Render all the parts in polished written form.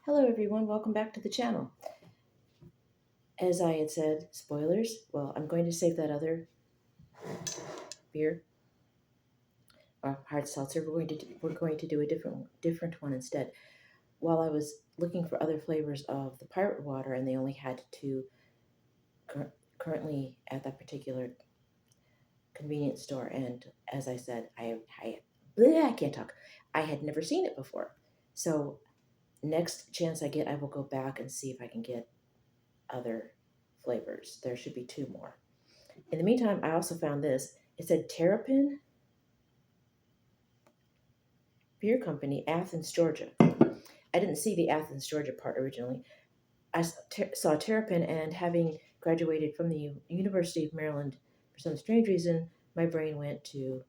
Hello everyone, welcome back to the channel. As I had said, spoilers, well, I'm going to save that other beer or hard seltzer. We're going to do a different one instead. While I was looking for other flavors of the pirate water, and they only had two currently at that particular convenience store, and as I said, I can't talk. I had never seen it before. So next chance I get, I will go back and see if I can get other flavors. There should be two more. In the meantime, I also found this. It said Terrapin Beer Company, Athens, Georgia. I didn't see the Athens, Georgia part originally. I saw Terrapin, and having graduated from the University of Maryland for some strange reason, my brain went to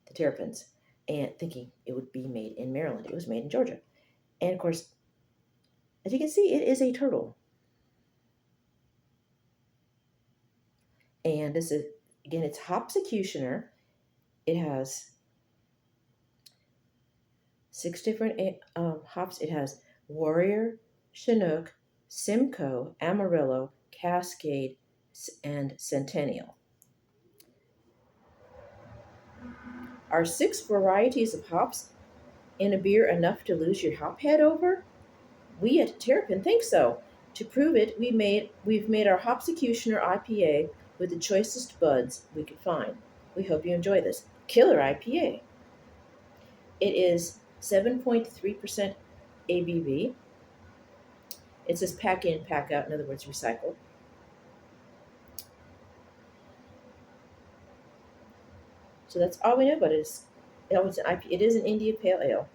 the Terrapins and thinking it would be made in Maryland. It was made in Georgia. And of course, as you can see, it is a turtle. And this is, again, it's Hopsecutioner. It has 6 different hops. It has Warrior, Chinook, Simcoe, Amarillo, Cascade, and Centennial. Are 6 varieties of hops in a beer enough to lose your hop head over? We at Terrapin think so. To prove it, we've made our Hopsecutioner IPA with the choicest buds we could find. We hope you enjoy this killer IPA. It is 7.3% ABV. It says pack in, pack out, in other words, recycle. So that's all we know about it. It's an IP. It is an India Pale Ale,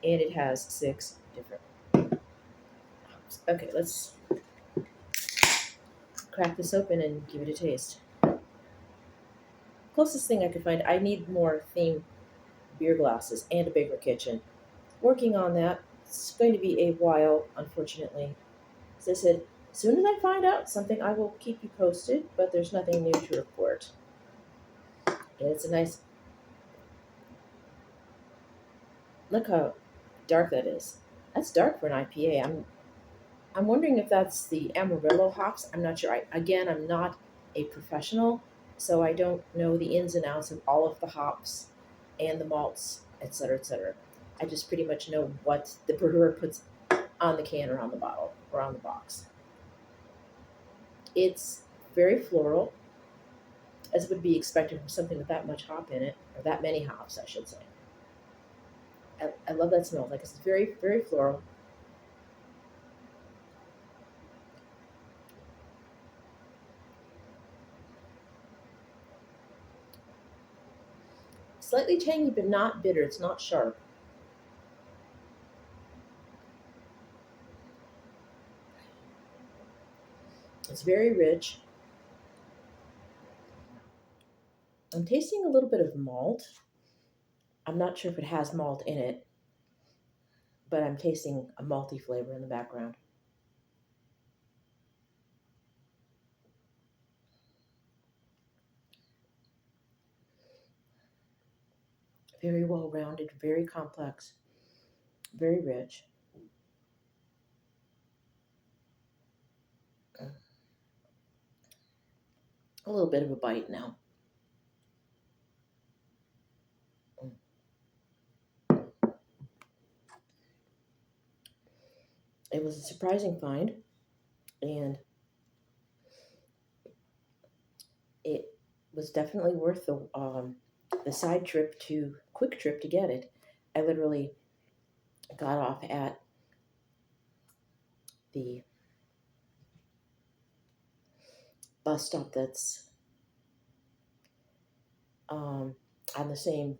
and it has 6 different hops. Okay, let's crack this open and give it a taste. Closest thing I could find, I need more themed beer glasses and a bigger kitchen. Working on that. It's going to be a while, unfortunately. As I said, as soon as I find out something, I will keep you posted, but there's nothing new to report. And it's a nice... Look how dark that is. That's dark for an IPA. I'm wondering if that's the Amarillo hops. I'm not sure. I'm not a professional, so I don't know the ins and outs of all of the hops and the malts, etc., etc. I just pretty much know what the brewer puts on the can or on the bottle or on the box. It's very floral, as would be expected from something with that much hop in it, or that many hops, I should say. I love that smell. Like, it's very, very floral. Slightly tangy, but not bitter. It's not sharp. It's very rich. I'm tasting a little bit of malt. I'm not sure if it has malt in it, but I'm tasting a malty flavor in the background. Very well rounded, very complex, very rich. A little bit of a bite now. It was a surprising find, and it was definitely worth the side trip to Kwik Trip to get it. I literally got off at the bus stop that's on the same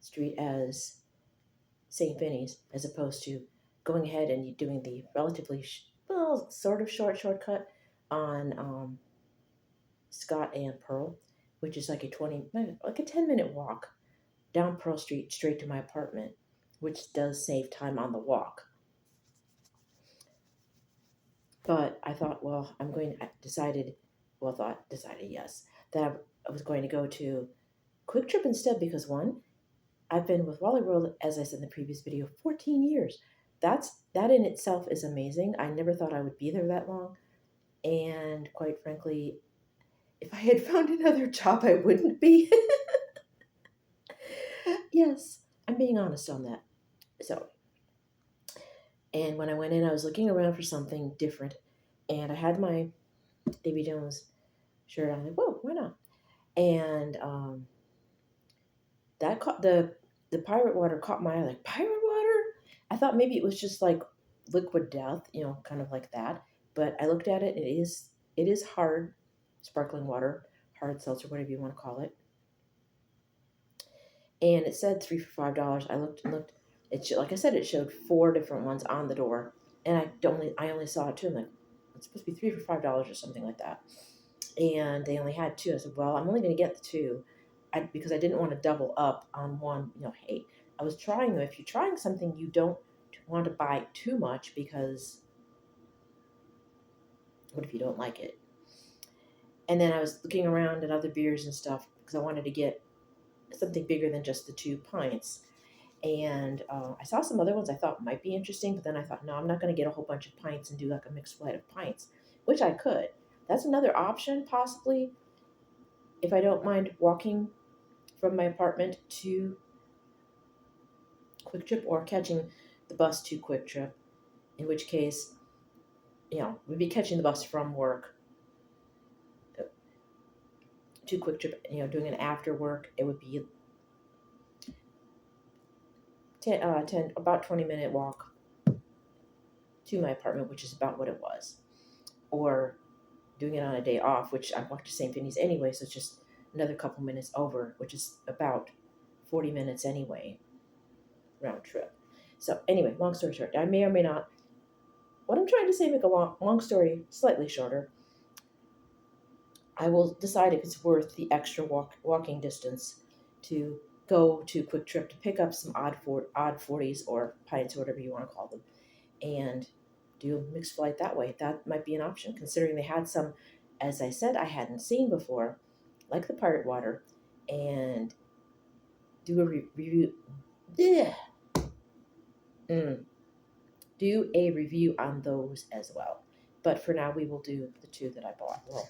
street as St. Vinny's, as opposed to going ahead and doing the relatively, sort of shortcut on Scott and Pearl, which is like a 10-minute walk down Pearl Street straight to my apartment, which does save time on the walk. But I thought, well, decided, yes, that I was going to go to Kwik Trip instead because, one, I've been with Wally World, as I said in the previous video, 14 years. that in itself is amazing. I never thought I would be there that long, and quite frankly, if I had found another job, I wouldn't be. Yes, I'm being honest on that. So, and when I went in, I was looking around for something different, and I had my Davy Jones shirt on. Like, whoa, why not? And that caught the pirate water caught my eye. Like, pirate water? I thought maybe it was just like liquid death, kind of like that. But I looked at it. It is hard sparkling water, hard seltzer, whatever you want to call it. And it said 3 for $5. I looked and looked. Like I said, it showed four different ones on the door, and I only saw two. I'm like, it's supposed to be 3 for $5 or something like that. And they only had two. I said, well, I'm only going to get the two, because I didn't want to double up on one. Hey, I was trying them. If you're trying something, you don't want to buy too much, because what if you don't like it? And then I was looking around at other beers and stuff because I wanted to get something bigger than just the 2 pints. And I saw some other ones I thought might be interesting, but then I thought, no, I'm not going to get a whole bunch of pints and do like a mixed flight of pints, which I could. That's another option, possibly, if I don't mind walking from my apartment to Kwik Trip or catching the bus to Kwik Trip, in which case, we'd be catching the bus from work to Kwik Trip, doing an after work. It would be 10, about 20-minute walk to my apartment, which is about what it was. Or doing it on a day off, which I walked to St. Vinny's anyway, so it's just another couple minutes over, which is about 40 minutes anyway, round trip. So anyway, long story short, I may or may not. What I'm trying to say, make a long story slightly shorter. I will decide if it's worth the extra walking distance to go to Kwik Trip to pick up some odd 40s or pints or whatever you want to call them, and do a mixed flight that way. That might be an option, considering they had some, as I said, I hadn't seen before, like the pirate water, and do a review. Yeah. Do a review on those as well. But for now, we will do the two that I bought. Well,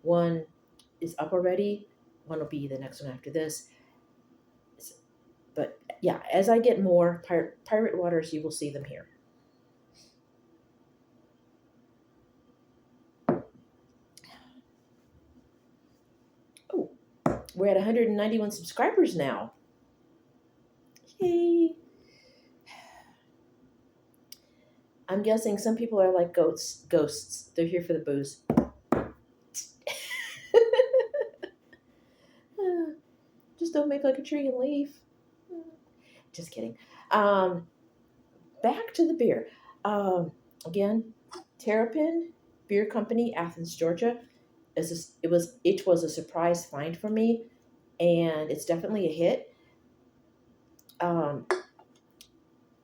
one is up already. One will be the next one after this. But yeah, as I get more pirate waters, you will see them here. Oh, we're at 191 subscribers now. Yay! I'm guessing some people are like ghosts. They're here for the booze. Just don't make like a tree and leave. Just kidding. Back to the beer. Again, Terrapin Beer Company, Athens, Georgia. It was a surprise find for me, and it's definitely a hit.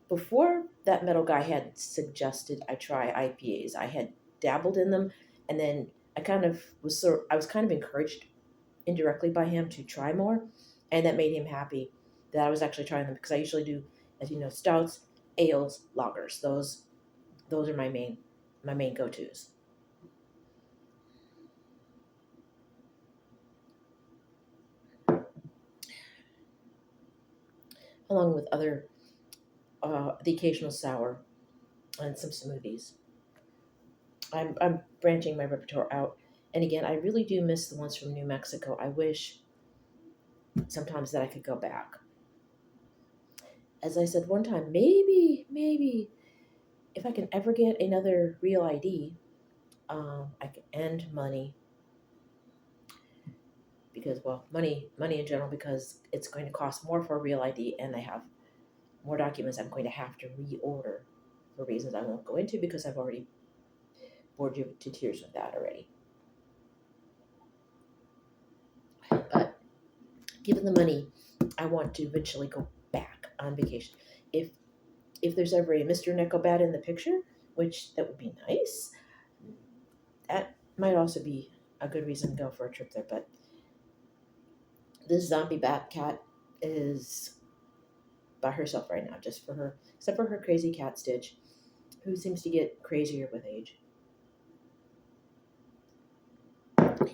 Before that metal guy had suggested I try IPAs, I had dabbled in them, and then I was kind of encouraged indirectly by him to try more, and that made him happy that I was actually trying them, because I usually do, as you know, stouts, ales, lagers. Those are my main go-tos. Along with the occasional sour and some smoothies. I'm branching my repertoire out, and again, I really do miss the ones from New Mexico. I wish sometimes that I could go back. As I said one time, maybe if I can ever get another real ID, I can end money, because, well, money in general, because it's going to cost more for a real ID, and I have more documents I'm going to have to reorder for reasons I won't go into, because I've already bored you to tears with that already. But given the money, I want to eventually go back on vacation. If there's ever a Mr. Nickelbat in the picture, which that would be nice, that might also be a good reason to go for a trip there. But this zombie bat cat is by herself right now, just for her, except for her crazy cat Stitch, who seems to get crazier with age.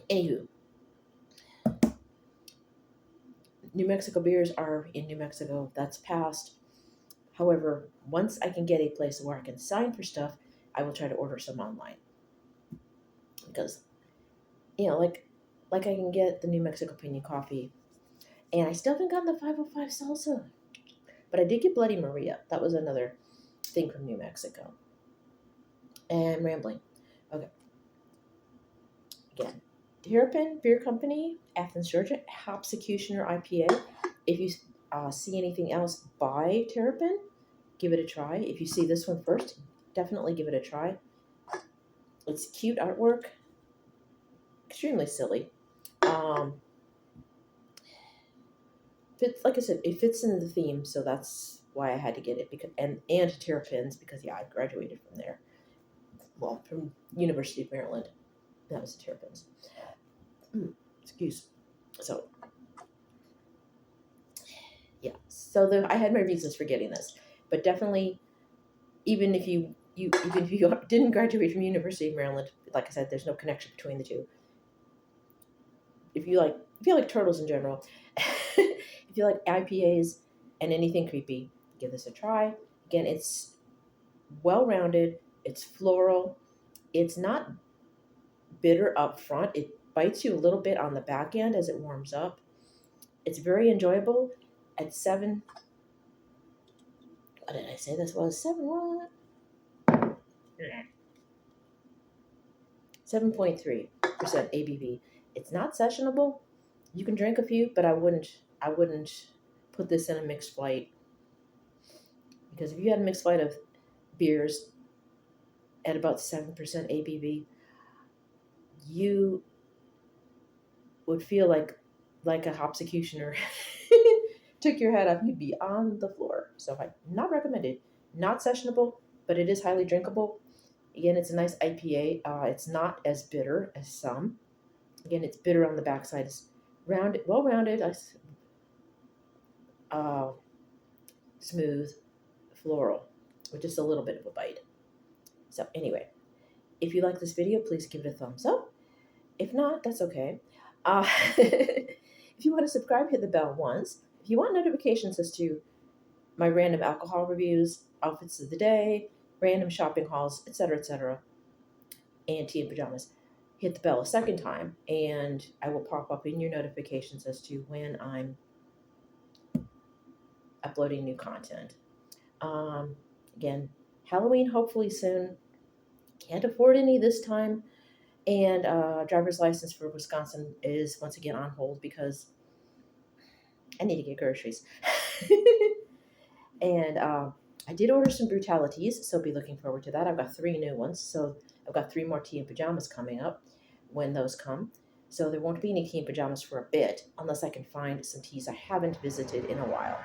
Anywho, New Mexico beers are in New Mexico. That's passed. However, once I can get a place where I can sign for stuff, I will try to order some online because like I can get the New Mexico Pinion coffee, and I still haven't gotten the 505 salsa, but I did get Bloody Maria. That was another thing from New Mexico. And rambling. Okay. Again, Terrapin Beer Company, Athens, Georgia, Hopsecutioner IPA. If you see anything else by Terrapin, give it a try. If you see this one first, definitely give it a try. It's cute artwork, extremely silly. Fits, like I said, it fits in the theme, so that's why I had to get it. Because and Terrapins, because I graduated from there. Well, from University of Maryland. That was the Terrapins. Excuse. So yeah, so I had my reasons for getting this, but definitely, even if you didn't graduate from University of Maryland, like I said, there's no connection between the two. If you like turtles in general, if you like IPAs and anything creepy, give this a try. Again, it's well-rounded, it's floral, it's not bitter up front. It bites you a little bit on the back end as it warms up. It's very enjoyable. At 7, what did I say this was? 7.3% ABV. It's not sessionable. You can drink a few, but I wouldn't put this in a mixed flight, because if you had a mixed flight of beers at about 7% ABV, you would feel like a Hopsecutioner took your head off. You'd be on the floor. So I not recommended. Not sessionable, but it is highly drinkable. Again, it's a nice IPA. It's not as bitter as some. Again, it's bitter on the backside. It's well-rounded, smooth, floral, with just a little bit of a bite. So anyway, if you like this video, please give it a thumbs up. If not, that's okay. If you want to subscribe, hit the bell once. If you want notifications as to my random alcohol reviews, outfits of the day, random shopping hauls, etc., and tea and pajamas, hit the bell a second time, and I will pop up in your notifications as to when I'm uploading new content. Again, Halloween hopefully soon. Can't afford any this time. And driver's license for Wisconsin is once again on hold because I need to get groceries. And I did order some brutalities, so be looking forward to that. I've got 3 new ones, so I've got 3 more tea and pajamas coming up when those come. So there won't be any tea and pajamas for a bit, unless I can find some teas I haven't visited in a while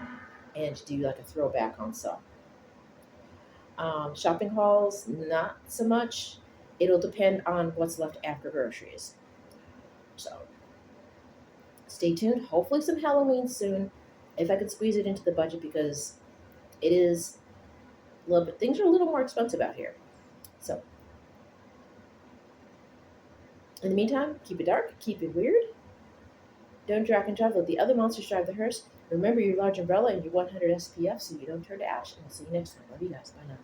and do like a throwback on some. Shopping hauls, not so much. It'll depend on what's left after groceries. So stay tuned. Hopefully some Halloween soon, if I could squeeze it into the budget, because it is a little bit, things are a little more expensive out here. So in the meantime, keep it dark, keep it weird. Don't drag and drive, let the other monsters drive the hearse. Remember your large umbrella and your 100 SPF so you don't turn to ash. And I'll see you next time. Love you guys. Bye now.